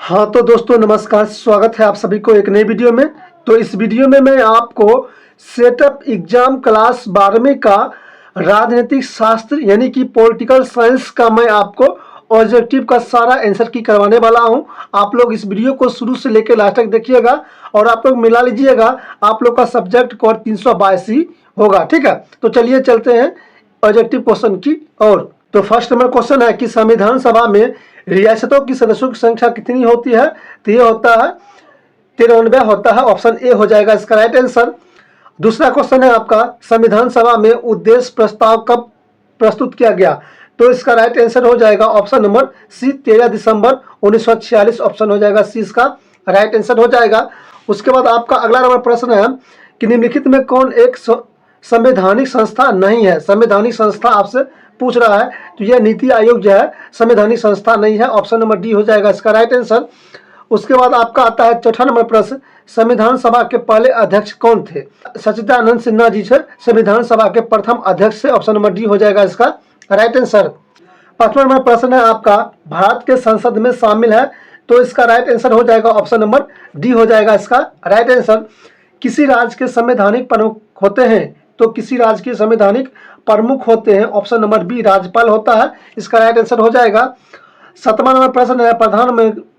हाँ तो दोस्तों नमस्कार, स्वागत है आप सभी को एक नई वीडियो में। तो इस वीडियो में मैं आपको सेटअप एग्जाम क्लास 12वीं का राजनीतिक शास्त्र यानी कि पॉलिटिकल साइंस का मैं आपको ऑब्जेक्टिव का सारा आंसर की करवाने वाला हूं। आप लोग इस वीडियो को शुरू से लेकर लास्ट तक देखिएगा और आप लोग मिला लीजिएगा, आप लोग का सब्जेक्ट कोड 322 ही होगा। ठीक है, तो चलिए चलते हैं ऑब्जेक्टिव क्वेश्चन की ओर। तो फर्स्ट नंबर क्वेश्चन है कि संविधान सभा में रियासतों की सदस्यों की संख्या कितनी होती है? तो ये होता है 93 होता है। ऑप्शन ए हो जाएगा इसका राइट आंसर। दूसरा क्वेश्चन है आपका, संविधान सभा में उद्देश्य प्रस्ताव कब प्रस्तुत किया गया? तो इसका राइट आंसर हो जाएगा ऑप्शन नंबर सी, 13 दिसंबर 1946। ऑप्शन हो जाएगा सी इसका राइट आंसर हो जाएगा। उसके बाद आपका अगला नंबर प्रश्न है कि निम्नलिखित में कौन एक संवैधानिक संस्था नहीं है? संवैधानिक संस्था आपसे पूछ रहा है, तो यह नीति आयोग जो है संवैधानिक संस्था नहीं है। ऑप्शन नंबर डी हो जाएगा इसका राइट आंसर। उसके बाद आपका आता है चौथा नंबर प्रश्न, संविधान सभा के पहले अध्यक्ष कौन थे? सच्चिदानंद सिन्हा जी से संविधान सभा के प्रथम अध्यक्ष से। ऑप्शन नंबर डी हो जाएगा इसका राइट आंसर। पांचवा नंबर प्रश्न है आपका, भारत के संसद में शामिल है? तो इसका राइट आंसर हो जाएगा ऑप्शन नंबर डी हो जाएगा इसका राइट आंसर। किसी राज्य के संवैधानिक प्रमुख होते हैं? तो किसी राज्य के संवैधानिक प्रमुख होते हैं। ऑप्शन नंबर बी राज्यपाल होता है, इसका राइट आंसर हो जाएगा। सातवां नंबर प्रश्न है,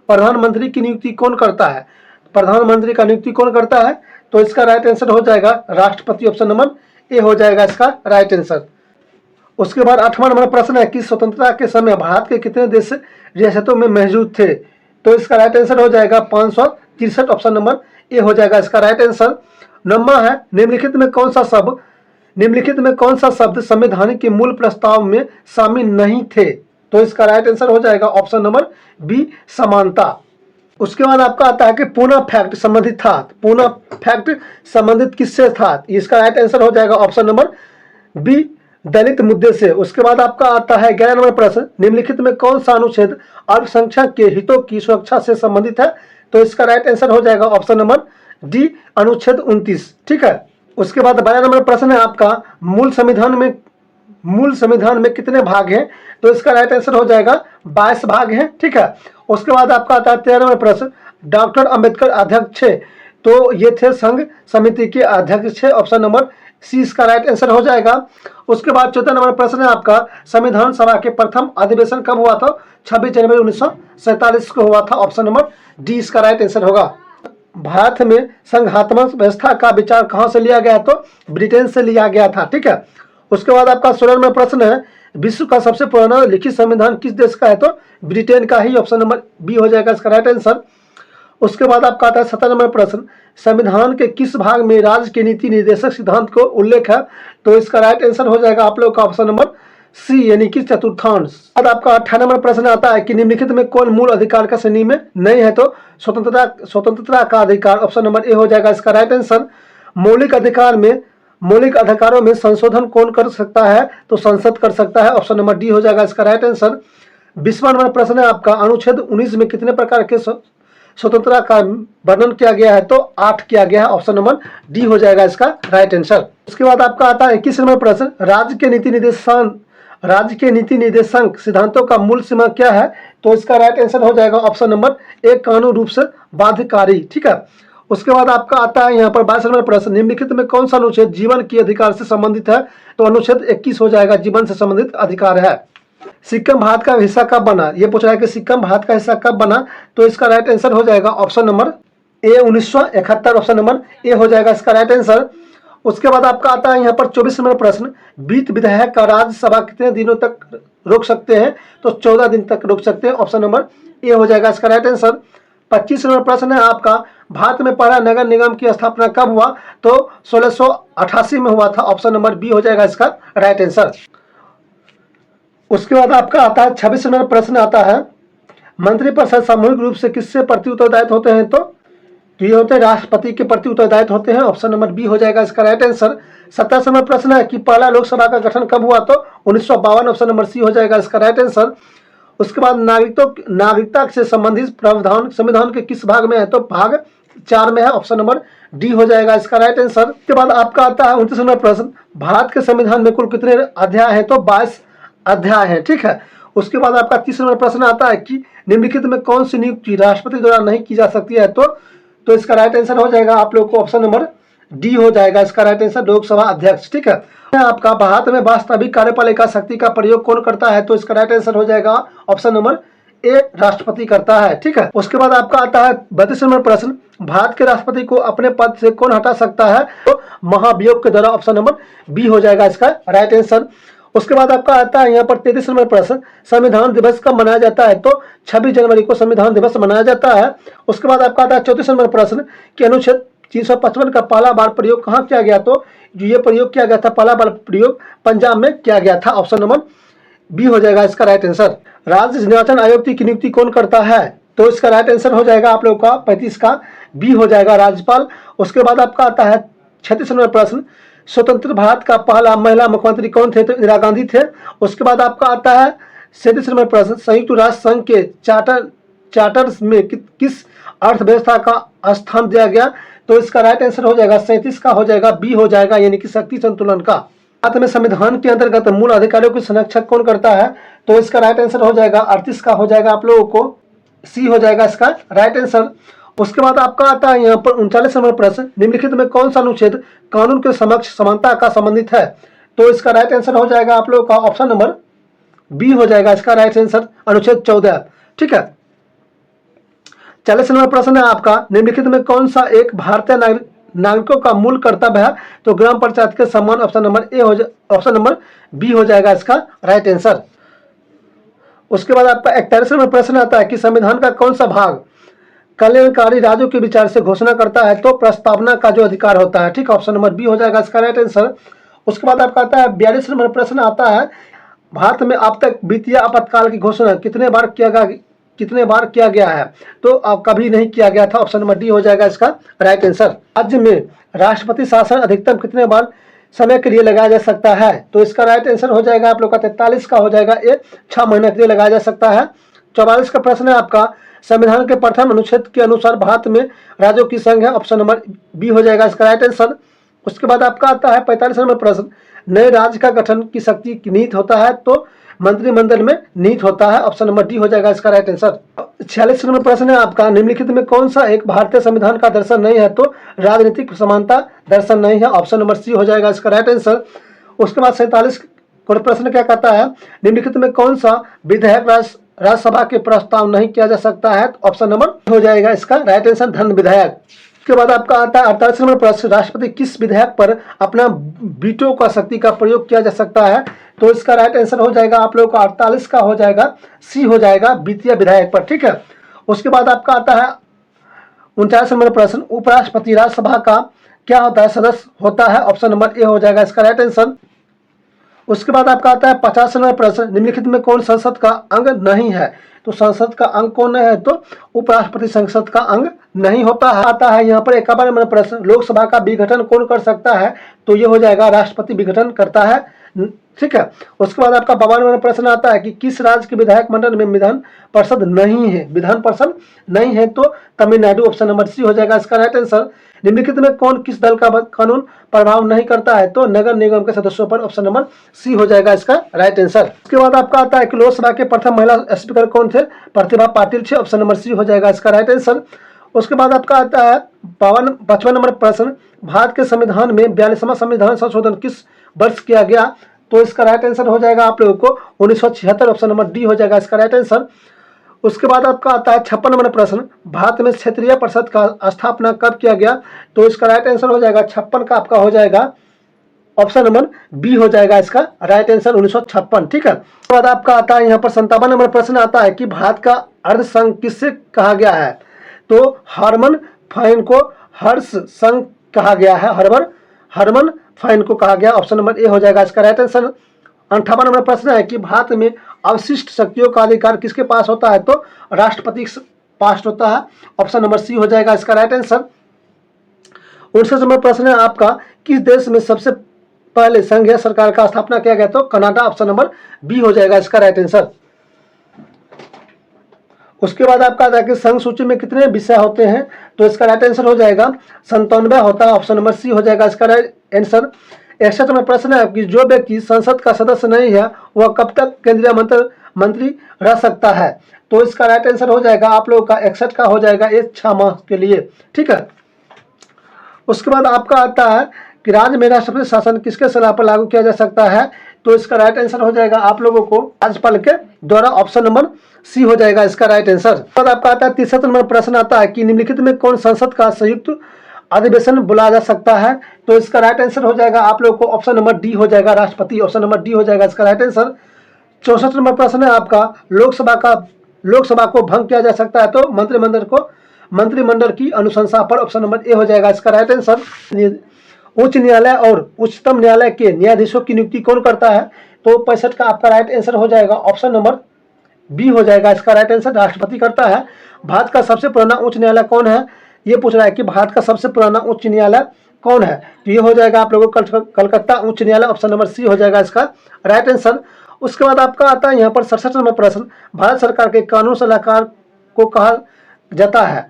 प्रधानमंत्री की नियुक्ति कौन करता है? प्रधानमंत्री का नियुक्ति कौन करता है? तो इसका राइट आंसर हो जाएगा राष्ट्रपति। ऑप्शन नंबर ए हो जाएगा इसका राइट आंसर। उसके बाद आठवां नंबर प्रश्न है कि स्वतंत्रता के समय भारत के कितने देश रियासतों में मौजूद थे? तो इसका राइट आंसर हो जाएगा 563। ऑप्शन नंबर ए हो जाएगा इसका राइट आंसर। नंबर है, निम्नलिखित में कौन सा शब्द संवैधानिक के मूल प्रस्ताव में शामिल नहीं थे? तो इसका राइट आंसर हो जाएगा ऑप्शन नंबर बी समानता। उसके बाद आपका आता है कि पूना फैक्ट संबंधित था। पूना फैक्ट संबंधित किससे था? इसका राइट आंसर हो जाएगा ऑप्शन नंबर बी दलित मुद्दे से। उसके बाद आपका आता है 11 नंबर प्रश्न, निम्नलिखित में कौन सा अनुच्छेद अल्पसंख्यक के हितों की सुरक्षा से संबंधित है? तो इसका राइट आंसर हो जाएगा ऑप्शन नंबर डी अनुच्छेद 29। ठीक है। उसके बाद 12 नंबर प्रश्न है आपका, मूल संविधान में कितने भाग हैं? तो इसका राइट आंसर हो जाएगा 22 भाग हैं। ठीक है। उसके बाद आपका आता है 13 नंबर प्रश्न, डॉक्टर अंबेडकर अध्यक्ष थे? तो ये थे संघ समिति के अध्यक्ष थे। ऑप्शन नंबर सी इसका राइट आंसर हो जाएगा। उसके बाद 14 नंबर प्रश्न है आपका, संविधान सभा के प्रथम अधिवेशन कब हुआ था? 26 जनवरी 1947 को हुआ था। ऑप्शन नंबर डी इसका राइट आंसर होगा। भारत में संघात्मक व्यवस्था का विचार कहां से लिया गया? तो ब्रिटेन से लिया गया था। ठीक है। उसके बाद आपका 16 नंबर प्रश्न है, विश्व का सबसे पुराना लिखित संविधान किस देश का है? तो ब्रिटेन का ही। ऑप्शन नंबर बी हो जाएगा इसका राइट आंसर। उसके बाद आपका आता है 17 नंबर प्रश्न, संविधान के किस भाग में राज्य के नीति निर्देशक सिद्धांत को उल्लेख है? तो इसका राइट आंसर हो जाएगा आप लोग का ऑप्शन नंबर सी यानी कि चतुर्थांश। अब आपका 18 नंबर प्रश्न आता है कि निम्नलिखित में कौन मूल अधिकार का श्रेणी में नहीं है? तो स्वतंत्रता का अधिकार। ऑप्शन नंबर ए हो जाएगा इसका राइट आंसर। मौलिक अधिकारों में संशोधन कौन कर सकता है? तो संसद कर सकता है। ऑप्शन नंबर डी हो जाएगा इसका राइट आंसर। 20वां नंबर प्रश्न है आपका, अनुच्छेद 19 में कितने प्रकार के स्वतंत्रता का वर्णन किया गया है? तो 8 किया गया है। ऑप्शन नंबर डी हो जाएगा इसका राइट आंसर। उसके बाद आपका आता है 21 नंबर प्रश्न, राज्य के नीति निर्देशांक सिद्धांतों का मूल सीमा क्या है? तो इसका राइट आंसर हो जाएगा ऑप्शन नंबर ए कानून रूप से बाध्यकारी। ठीक है। उसके बाद आपका आता है यहाँ पर 22 नंबर प्रश्न, निम्नलिखित में कौन सा अनुच्छेद जीवन के अधिकार से संबंधित है? तो अनुच्छेद 21 हो जाएगा, जीवन से संबंधित अधिकार है। सिक्किम भारत का हिस्सा कब बना? ये पूछ रहा है कि सिक्किम भारत का हिस्सा कब बना? तो इसका राइट आंसर हो जाएगा option number A 1971। Option number A हो जाएगा इसका राइट आंसर। उसके बाद आपका आता है यहाँ पर 24 नंबर प्रश्न, वित्त विधेयक का राज्यसभा कितने दिनों तक रोक सकते हैं? तो 14 दिन तक रोक सकते हैं। ऑप्शन नंबर ए हो जाएगा इसका राइट आंसर। 25 नंबर प्रश्न है आपका, भारत में पहला नगर निगम की स्थापना कब हुआ? तो 1688 में हुआ था। ऑप्शन नंबर बी हो जाएगा इसका राइट आंसर। उसके बाद आपका आता है 26 नंबर प्रश्न आता है, मंत्रिपरिषद सामूहिक रूप से किससे प्रति उत्तरदायित्व होते हैं? तो ये होते हैं राष्ट्रपति के प्रति उत्तरदायित्व होते हैं। ऑप्शन नंबर बी हो जाएगा इसका राइट आंसर। 27 नंबर प्रश्न है कि पहला लोकसभा का गठन कब हुआ? तो 1952। ऑप्शन नंबर सी हो जाएगा इसका राइट आंसर। उसके बाद नागरिकता से संबंधित प्रावधान संविधान के किस भाग में है? तो भाग 4 में है। ऑप्शन नंबर डी हो जाएगा इसका राइट आंसर। उसके बाद आपका आता है 29 नंबर प्रश्न, भारत के संविधान में कुल कितने अध्याय हैं? तो 22 अध्याय हैं। ठीक है। उसके बाद आपका 30 नंबर प्रश्न आता है कि निम्नलिखित में कौन सी नियुक्ति राष्ट्रपति द्वारा नहीं की जा सकती है, तो इसका राइट आंसर हो जाएगा आप लोग को ऑप्शन नंबर डी हो जाएगा इसका राइट आंसर, लोकसभा अध्यक्ष। ठीक है, आपका भारत में वास्तविक कार्यपालिका शक्ति का प्रयोग कौन करता है, तो इसका राइट आंसर हो जाएगा ऑप्शन नंबर ए, राष्ट्रपति करता है। ठीक है, उसके बाद आपका आता है 32 नंबर प्रश्न, भारत के राष्ट्रपति को अपने पद से कौन हटा सकता है, तो महाभियोग के द्वारा, ऑप्शन नंबर बी हो जाएगा इसका राइट आंसर। उसके बाद आपका आता है यहाँ पर 33 नंबर प्रश्न, संविधान दिवस कब मनाया जाता है, तो 26 जनवरी को संविधान दिवस मनाया जाता है। उसके बाद आपका आता है 34 नंबर प्रश्न कि अनुच्छेद 355 का पहला बार प्रयोग कहाँ किया गया, तो जो ये प्रयोग किया गया था पहला बार प्रयोग पंजाब में किया गया था, ऑप्शन नंबर बी हो जाएगा इसका राइट आंसर। राज्य निर्वाचन आयोग की नियुक्ति कौन करता है, तो इसका राइट आंसर हो जाएगा आप लोग का 35 का बी हो जाएगा, राज्यपाल। उसके बाद आपका आता है 36 नंबर प्रश्न, स्वतंत्र भारत का पहला महिला मुख्यमंत्री कौन थे, तो इंदिरा गांधी थे। उसके बाद आपका आता है 37 नंबर प्रश्न, संयुक्त राष्ट्र संघ के चार्टर्स में किस अर्थव्यवस्था का स्थान दिया गया, तो इसका राइट आंसर हो जाएगा 37 का हो जाएगा बी हो जाएगा, यानी कि शक्ति संतुलन का। भारत में संविधान के अंतर्गत मूल अधिकारियों के संरक्षक कौन करता है, तो इसका राइट आंसर हो जाएगा 38 का हो जाएगा आप लोगों को सी हो जाएगा इसका राइट आंसर। उसके बाद आपका आता है यहाँ पर 39 नंबर प्रश्न, निम्नलिखित में कौन सा अनुच्छेद कानून के समक्ष समानता का संबंधित है, तो इसका राइट आंसर हो जाएगा आप लोगों का ऑप्शन नंबर बी हो जाएगा इसका राइट आंसर, अनुच्छेद 14। ठीक है, 40 नंबर प्रश्न है आपका, निम्नलिखित में कौन सा एक भारतीय नागरिकों का मूल कर्तव्य है, तो ग्राम पंचायत के सम्मान, ऑप्शन नंबर ए हो ऑप्शन नंबर बी हो जाएगा इसका राइट आंसर। उसके बाद आपका 41 नंबर प्रश्न आता है कि संविधान का कौन सा भाग कल्याणकारी राज्यों के विचार से घोषणा करता है, तो प्रस्तावना का जो अधिकार होता है। ठीक, ऑप्शन नंबर बी हो जाएगा इसका राइट आंसर। उसके बाद आपका आता है 42 नंबर प्रश्न आता है, भारत में अब तक वित्तीय आपातकाल की घोषणा कितने बार किया गया है, तो अब कभी नहीं किया गया था, ऑप्शन नंबर डी हो जाएगा इसका राइट आंसर। राज्य में राष्ट्रपति शासन अधिकतम कितने बार समय के लिए लगाया जा सकता है, तो इसका राइट आंसर हो जाएगा आप लोग का 43 का हो जाएगा ए, 6 महीने के लिए लगाया जा सकता है। 44 का प्रश्न है आपका, संविधान के प्रथम अनुच्छेद के अनुसार भारत में राज्यों की संख्या, ऑप्शन नंबर बी हो जाएगा इसका राइट आंसर। उसके बाद आपका आता है 45 नंबर प्रश्न, नए राज्य का गठन की शक्ति की नीति होता है, तो मंत्रिमंडल में नीति होता है, ऑप्शन नंबर डी हो जाएगा इसका राइट आंसर। 46 नंबर प्रश्न है आपका, निम्नलिखित में कौन सा एक भारतीय संविधान का दर्शन नहीं है, तो राजनीतिक समानता दर्शन नहीं है, ऑप्शन नंबर सी हो जाएगा इसका राइट आंसर। उसके बाद 47 प्रश्न क्या कहता है, निम्नलिखित में कौन सा विधेयक राज्यसभा के प्रस्ताव नहीं किया जा सकता है, तो ऑप्शन नंबर हो जाएगा इसका राइट आंसर, धन विधेयक। उसके बाद आपका आता है 48 नंबर प्रश्न, राष्ट्रपति किस विधेयक पर अपना वीटो का शक्ति का प्रयोग किया जा सकता है, तो इसका राइट आंसर हो जाएगा आप लोगों का 48 का हो जाएगा सी हो जाएगा, वित्तीय विधेयक पर। ठीक है, उसके बाद आपका आता है 49 नंबर प्रश्न, उपराष्ट्रपति राज्यसभा का क्या होता है, सदस्य होता है, ऑप्शन नंबर ए हो जाएगा इसका राइट आंसर। उसके बाद आपका आता है 50 नंबर प्रश्न, निम्नलिखित में कौन संसद का अंग नहीं है, तो संसद का अंग कौन है, तो उपराष्ट्रपति संसद का अंग नहीं होता है। आता है यहाँ पर 51 नंबर प्रश्न, लोकसभा का विघटन कौन कर सकता है, तो ये हो जाएगा राष्ट्रपति विघटन करता है। ठीक है, उसके बाद आपका 52 नंबर प्रश्न आता है कि किस राज्य के विधायक मंडल में विधान परिषद नहीं है, तो तमिलनाडु, ऑप्शन नंबर सी हो जाएगा इसका राइट आंसर। निम्नलिखित में कौन किस दल का कानून प्रभाव नहीं करता है, तो नगर निगम के सदस्यों पर, ऑप्शन नंबर सी हो जाएगा इसका राइट आंसर। उसके बाद आपका आता है कि लोकसभा के प्रथम महिला स्पीकर कौन थे, प्रतिभा पाटिल थे, ऑप्शन नंबर सी हो जाएगा इसका राइट आंसर। उसके बाद आपका आता है 55 नंबर प्रश्न, भारत के संविधान में 42वां संविधान संशोधन किस वर्ष किया गया, तो इसका राइट आंसर हो जाएगा आप लोगों को 1976, ऑप्शन नंबर डी हो जाएगा इसका राइट आंसर। उसके बाद आपका आता है 56 नंबर प्रश्न, भारत में क्षेत्रीय परिषद का स्थापना कब किया गया, तो इसका राइट आंसर हो जाएगा 56 का आपका हो जाएगा ऑप्शन नंबर बी हो जाएगा इसका राइट आंसर 1956। ठीक है, उसके बाद आपका आता है यहाँ पर 57 नंबर प्रश्न आता है कि भारत का अर्ध संघ किससे कहा गया है, तो हरमन फाइन को हर्ष संघ कहा गया है, हरमन फाइन को कहा गया, ऑप्शन नंबर ए हो जाएगा इसका राइट आंसर। 58 नंबर प्रश्न है कि भारत में अवशिष्ट शक्तियों का अधिकार किसके पास होता है, तो राष्ट्रपति के पास होता है, ऑप्शन नंबर सी हो जाएगा इसका राइट आंसर। 59 नंबर प्रश्न है आपका, किस देश में सबसे पहले संघीय सरकार का स्थापना किया गया, तो कनाडा, ऑप्शन नंबर बी हो जाएगा इसका राइट आंसर। उसके बाद आपका आता है कि संघ सूची में कितने विषय होते हैं, तो इसका राइट आंसर हो जाएगा 97 होता है, ऑप्शन नंबर सी हो जाएगा इसका राइट आंसर। 61 में प्रश्न है कि जो व्यक्ति संसद का सदस्य नहीं है वह कब तक केंद्रीय मंत्री रह सकता है। तो इसका राइट आंसर हो जाएगा आप लोगों का 61 का हो जाएगा ये 6 माह के लिए। ठीक है, उसके बाद आपका आता है कि राज्य में राष्ट्रपति शासन किसके सलाह पर लागू किया जा सकता है। तो इसका राइट आंसर हो जाएगा आप लोगों को राज्यपाल के द्वारा, ऑप्शन नंबर सी हो जाएगा इसका राइट आंसर। बाद आपका आता है 63 नंबर प्रश्न आता है कि निम्नलिखित में कौन संसद का संयुक्त अधिवेशन बुलाया जा सकता है। तो इसका राइट आंसर हो जाएगा आप लोगों को ऑप्शन नंबर डी हो जाएगा, राष्ट्रपति, ऑप्शन नंबर डी हो जाएगा इसका राइट आंसर। 64 नंबर प्रश्न है आपका लोकसभा को भंग किया जा सकता है तो मंत्रिमंडल की अनुशंसा पर, ऑप्शन नंबर ए हो जाएगा इसका राइट आंसर। उच्च न्यायालय और उच्चतम न्यायालय के न्यायाधीशों की नियुक्ति कौन करता है। तो 65 का आपका राइट आंसर हो जाएगा ऑप्शन नंबर बी हो जाएगा इसका राइट आंसर, राष्ट्रपति करता है। भारत का सबसे पुराना उच्च न्यायालय कौन है, ये पूछ रहा है कि भारत का सबसे पुराना उच्च न्यायालय कौन है। तो ये हो जाएगा आप लोगों को कलकत्ता उच्च न्यायालय, ऑप्शन नंबर सी हो जाएगा इसका राइट आंसर। उसके बाद आपका आता है यहाँ पर 67 नंबर प्रश्न, भारत सरकार के कानून सलाहकार को कहा जाता है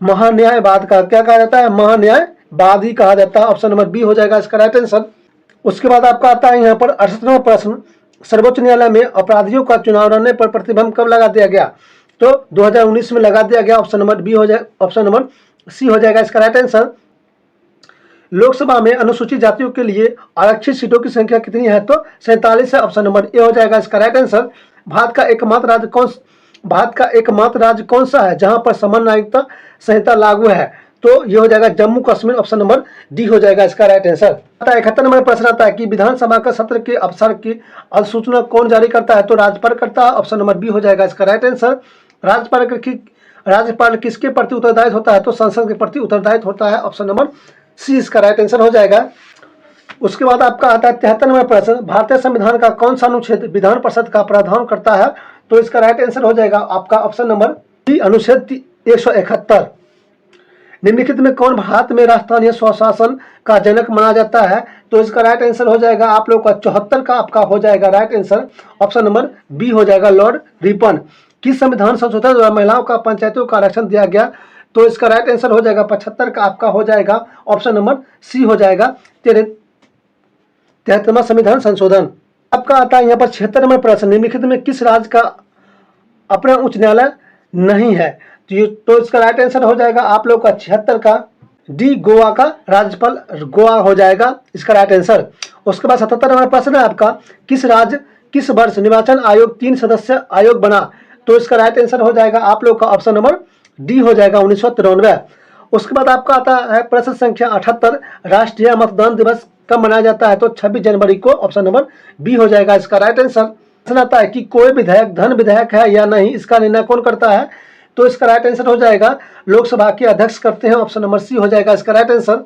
महान्यायवाद का, क्या कहा जाता है, महान्यायवादी कहा जाता है, ऑप्शन नंबर बी हो जाएगा इसका राइट आंसर। उसके बाद आपका आता है यहाँ पर 68 नंबर प्रश्न, सर्वोच्च न्यायालय में अपराधियों का चुनाव लड़ने पर प्रतिबंध कब लगा दिया गया। तो 2019 में लगा दिया गया, ऑप्शन नंबर बी हो जाए, ऑप्शन नंबर सी हो जाएगा इसका राइट आंसर। लोकसभा में अनुसूचित जातियों के लिए आरक्षित सीटों की संख्या कितनी है। तो 47 है, ऑप्शन नंबर ए हो जाएगा इसका राइट आंसर। भारत का एकमात्र राज्य कौन सा है जहां पर समान नागरिकता संहिता लागू है। तो ये हो जाएगा Jammu Kashmir, option number D हो जाएगा इसका राइट आंसर। 71 नंबर प्रश्न आता है कि विधानसभा का सत्र के अवसर की अधिसूचना कौन जारी करता है। तो राज्यपाल करता है, ऑप्शन नंबर बी हो जाएगा इसका राइट आंसर। राज्यपाल किसके प्रति उत्तरदायित्व होता है। तो संसद के प्रति उत्तरदायित्व होता है, ऑप्शन नंबर सी इसका राइट आंसर हो जाएगा। उसके बाद आपका आता है 73 नंबर प्रश्न, भारतीय संविधान का कौन सा अनुच्छेद विधान परिषद का प्रावधान करता है। तो इसका राइट आंसर हो जाएगा आपका ऑप्शन नंबर डी, अनुच्छेद 171। निम्नलिखित में कौन भारत में राजस्थानीय स्वशासन का जनक माना जाता है। तो इसका राइट आंसर हो जाएगा आप लोग का 74 का आपका हो जाएगा right answer, option number B हो जाएगा लॉर्ड रिपन। किस संविधान संशोधन द्वारा महिलाओं का पंचायतों का आरक्षण दिया गया। तो इसका राइट आंसर हो जाएगा 75 का आपका हो जाएगा ऑप्शन नंबर सी हो जाएगा 73वां संविधान संशोधन। आपका आता है यहाँ पर 76 नंबर प्रश्न, निम्नलिखित में किस राज्य का अपना उच्च न्यायालय नहीं है। तो इसका राइट आंसर हो जाएगा आप लोग का 76 का डी, गोवा का राज्यपाल गोवा हो जाएगा इसका राइट आंसर। उसके बाद 77 नंबर प्रश्न है आपका, किस वर्ष निर्वाचन आयोग 3 सदस्य आयोग बना। तो इसका राइट आंसर हो जाएगा आप लोग का ऑप्शन नंबर डी हो जाएगा 1993। उसके बाद आपका आता है प्रश्न संख्या 78, राष्ट्रीय मतदान दिवस कब मनाया जाता है। तो 26 जनवरी को, ऑप्शन नंबर बी हो जाएगा इसका राइट आंसर। प्रश्न आता है कि कोई विधायक धन विधायक है या नहीं, इसका निर्णय कौन करता है। तो इसका राइट आंसर हो जाएगा लोकसभा के अध्यक्ष करते हैं, ऑप्शन नंबर सी हो जाएगा इसका राइट आंसर।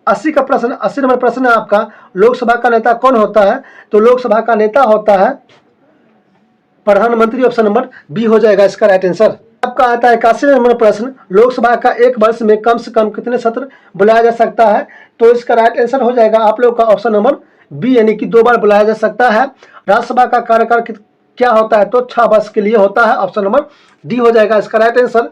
80 नंबर प्रश्न है आपका, लोकसभा का नेता कौन होता है। तो लोकसभा का नेता होता है प्रधानमंत्री, ऑप्शन नंबर बी हो जाएगा इसका राइट आंसर। आपका आता है 81 नंबर प्रश्न, लोकसभा का एक वर्ष में कम से कम कितने सत्र बुलाया जा सकता है। तो इसका राइट आंसर हो जाएगा आप लोग का ऑप्शन नंबर बी, यानी कि 2 बार बुलाया जा सकता है। राज्यसभा का कार्यकाल क्या होता है। तो 6 वर्ष के लिए होता है, ऑप्शन नंबर डी हो जाएगा इसका राइट आंसर।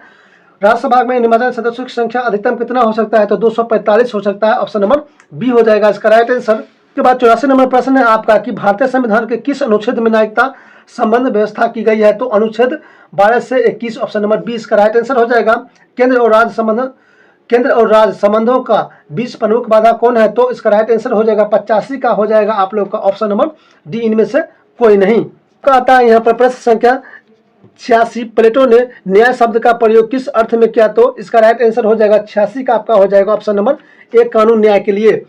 राज्यसभा में निर्वाचन सदस्यों की संख्या अधिकतम कितना हो सकता है। तो 245 हो सकता है, ऑप्शन नंबर बी हो जाएगा इसका राइट आंसर। उसके बाद 84 नंबर प्रश्न है आपका कि भारतीय संविधान के किस अनुच्छेद में नागरिकता संबंध व्यवस्था की गई है। तो अनुच्छेद 12 से 21, ऑप्शन नंबर बी इसका राइट आंसर हो जाएगा। केंद्र और राज्य संबंधों का बीच प्रमुख बाधा कौन है। तो इसका राइट आंसर हो जाएगा 85 का हो जाएगा आप लोग का ऑप्शन नंबर डी, इनमें से कोई नहीं। का आता है यहाँ पर प्रश्न संख्या 86, प्लेटो ने न्याय शब्द का प्रयोग किस अर्थ में किया। तो इसका राइट आंसर हो जाएगा 86 का आपका हो जाएगा ऑप्शन नंबर ए, कानून न्याय के लिए।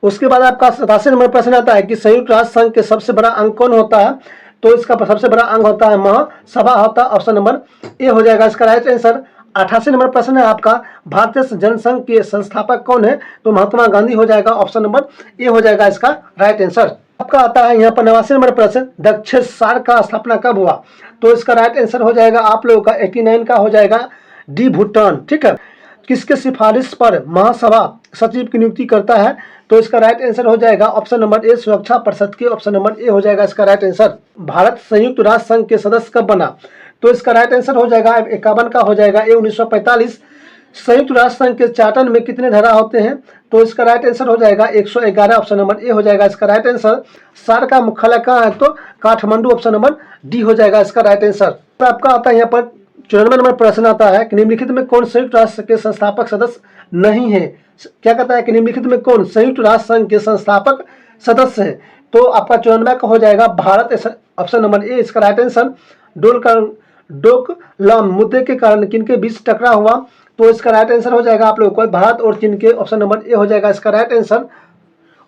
उसके बाद आपका 87 नंबर प्रश्न आता है कि संयुक्त राष्ट्र संघ के सबसे बड़ा अंग कौन होता है। तो इसका सबसे बड़ा अंग होता है महासभा होता है, ऑप्शन नंबर ए हो जाएगा इसका राइट आंसर। 88 नंबर प्रश्न है आपका, भारतीय जनसंघ के संस्थापक कौन है। तो महात्मा गांधी हो जाएगा, ऑप्शन नंबर ए हो जाएगा इसका राइट आंसर। आपका आता है यहाँ पर 89 नंबर प्रश्न, दक्षिण सार्क का स्थापना कब हुआ। तो इसका राइट आंसर हो जाएगा आप लोगों का 89 का हो जाएगा डी, भूटान। ठीक है, किसके सिफारिश पर महासभा सचिव की नियुक्ति करता है। तो इसका राइट आंसर हो जाएगा ऑप्शन नंबर ए, सुरक्षा परिषद के, ऑप्शन नंबर ए हो जाएगा इसका राइट आंसर। भारत संयुक्त राष्ट्र संघ के सदस्य कब बना। तो इसका राइट आंसर हो जाएगा 51 का हो जाएगा ए, 1945। संयुक्त राष्ट्र संघ के चार्टर में कितने धारा होते हैं? तो इसका राइट आंसर हो जाएगा 111, ऑप्शन नंबर ए हो जाएगा इसका राइट आंसर। सार का मुख्यालय कहाँ है? तो काठमांडू, ऑप्शन नंबर डी हो जाएगा इसका राइट आंसर। तो आपका आता है यहाँ पर 94 नंबर प्रश्न आता है कि निम्नलिखित में कौन संयुक्त राष्ट्र के संस्थापक सदस्य नहीं है? क्या कहता है कि निम्नलिखित में कौन संयुक्त राष्ट्र संघ के संस्थापक सदस्य है? तो आपका 94 का हो जाएगा भारत, ऑप्शन नंबर ए इसका राइट आंसर। डोकलाम मुद्दे के कारण किनके बीच टकराव हुआ? तो इसका राइट आंसर हो जाएगा आप लोगों को भारत और चीन के, ऑप्शन नंबर ए हो जाएगा इसका राइट आंसर।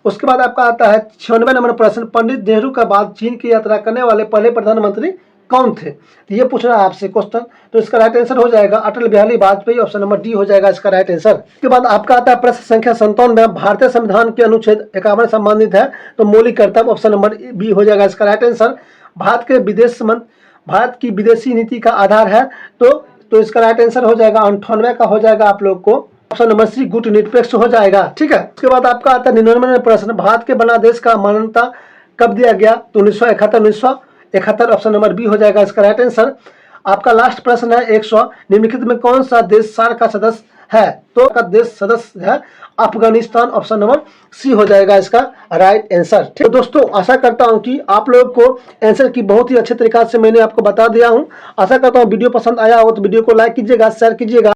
उसके बाद आपका आता है 96 नंबर प्रश्न, पंडित नेहरू के बाद चीन की यात्रा करने वाले पहले प्रधानमंत्री कौन थे? तो ये पूछ रहा है आपसे क्वेश्चन। तो इसका राइट आंसर हो जाएगा Atal Bihari Vajpayee, option number D हो जाएगा इसका राइट आंसर। इसके बाद आपका आता है प्रश्न संख्या 57, भारतीय संविधान के अनुच्छेद 51 संबंधित है तो मौलिक कर्तव्य, ऑप्शन नंबर बी हो जाएगा इसका राइट आंसर। भारत की विदेशी नीति का आधार है तो इसका राइट आंसर हो जाएगा 98 का हो जाएगा आप लोग को, ऑप्शन नंबर सी गुट निरपेक्ष हो जाएगा। ठीक है। उसके बाद आपका आता है 99 प्रश्न, भारत के बांग्लादेश का मान्यता कब दिया गया? तो 1971, ऑप्शन नंबर बी हो जाएगा इसका राइट आंसर। आपका लास्ट प्रश्न है 100, निम्नलिखित में कौन सा देश सार्क का सदस्य है? तो का देश सदस्य है अफगानिस्तान, ऑप्शन नंबर सी हो जाएगा इसका राइट आंसर। ठीक है दोस्तों, आशा करता हूं कि आप लोगों को आंसर की बहुत ही अच्छे तरीके से मैंने आपको बता दिया हूं। आशा करता हूं वीडियो पसंद आया हो तो वीडियो को लाइक कीजिएगा, शेयर कीजिएगा।